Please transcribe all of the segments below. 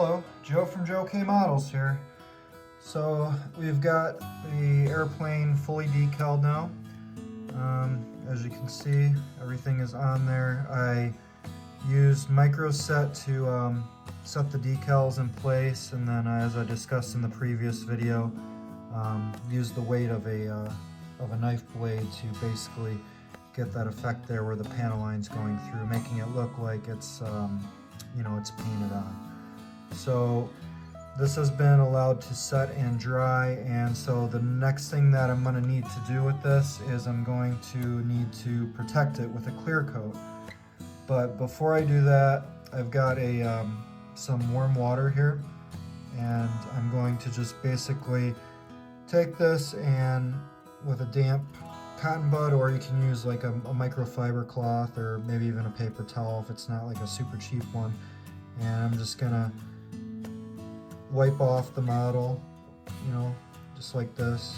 Hello, Joe from Joe K Models here. So we've got the airplane fully decaled now. As you can see, everything is on there. I used microset to set the decals in place, and then as I discussed in the previous video, used the weight of a knife blade to basically get that effect there where the panel line's going through, making it look like it's it's painted on. So this has been allowed to set and dry, and so the next thing that I'm going to need to do with this is I'm going to need to protect it with a clear coat. But before I do that, I've got some warm water here, and I'm going to just basically take this and with a damp cotton bud, or you can use like a microfiber cloth or maybe even a paper towel if it's not like a super cheap one, and I'm just gonna wipe off the model, just like this.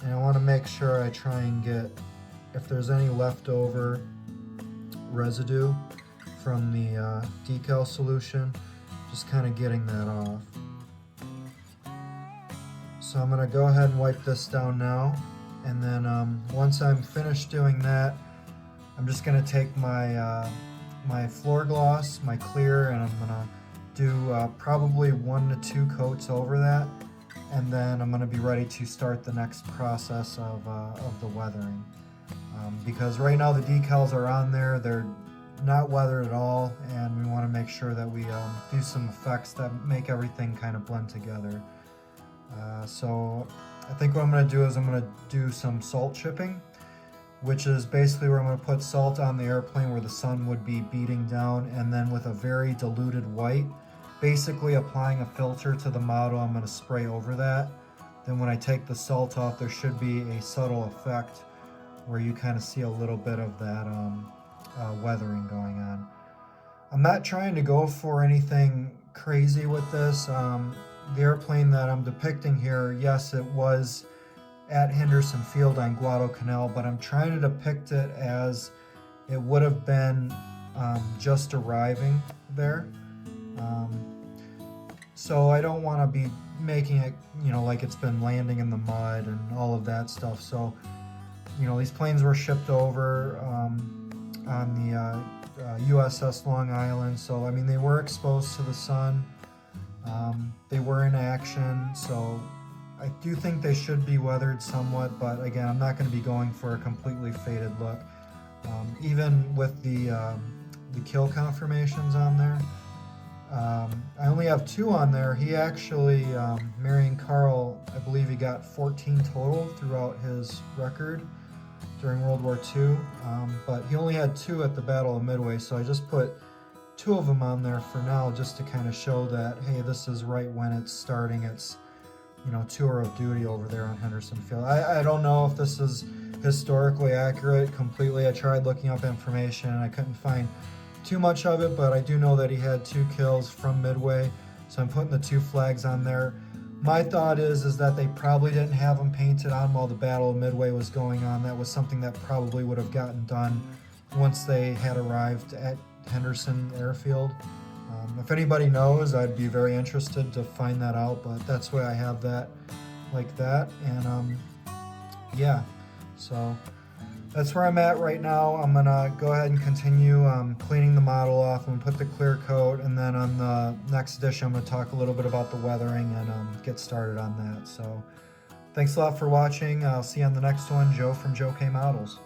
And I want to make sure I try and get, if there's any leftover residue from the decal solution, just kind of getting that off. So I'm going to go ahead and wipe this down now, and then once I'm finished doing that, I'm just going to take my my floor gloss, my clear, and I'm going to do probably 1 to 2 coats over that, and then I'm going to be ready to start the next process of the weathering. Because right now the decals are on there, they're not weathered at all, and we want to make sure that we do some effects that make everything kind of blend together. So I think what I'm going to do is I'm going to do some salt chipping, which is basically where I'm going to put salt on the airplane where the sun would be beating down, and then with a very diluted white, basically applying a filter to the model, I'm going to spray over that. Then when I take the salt off, there should be a subtle effect where you kind of see a little bit of that weathering going on. I'm not trying to go for anything crazy with this. The airplane that I'm depicting here, yes, it was at Henderson Field on Guadalcanal, but I'm trying to depict it as it would have been just arriving there. So I don't want to be making it, like it's been landing in the mud and all of that stuff. So, these planes were shipped over on the USS Long Island. So, I mean, they were exposed to the sun. They were in action. So I do think they should be weathered somewhat, but again, I'm not going to be going for a completely faded look. Even with the kill confirmations on there, I only have 2 on there. He actually, Marion Carl, I believe he got 14 total throughout his record during World War II, but he only had 2 at the Battle of Midway, so I just put 2 of them on there for now just to kind of show that, hey, this is right when it's starting its tour of duty over there on Henderson Field. I don't know if this is historically accurate completely. I tried looking up information and I couldn't find too much of it, but I do know that he had 2 kills from Midway, so I'm putting the 2 flags on there. My thought is that they probably didn't have them painted on while the Battle of Midway was going on. That was something that probably would have gotten done once they had arrived at Henderson Airfield. If anybody knows, I'd be very interested to find that out, but that's why I have that like that. And yeah, so that's where I'm at right now. I'm gonna go ahead and continue cleaning the model off and put the clear coat, and then on the next dish I'm gonna talk a little bit about the weathering and get started on that. So thanks a lot for watching. I'll see you on the next one. Joe from Joe K Models.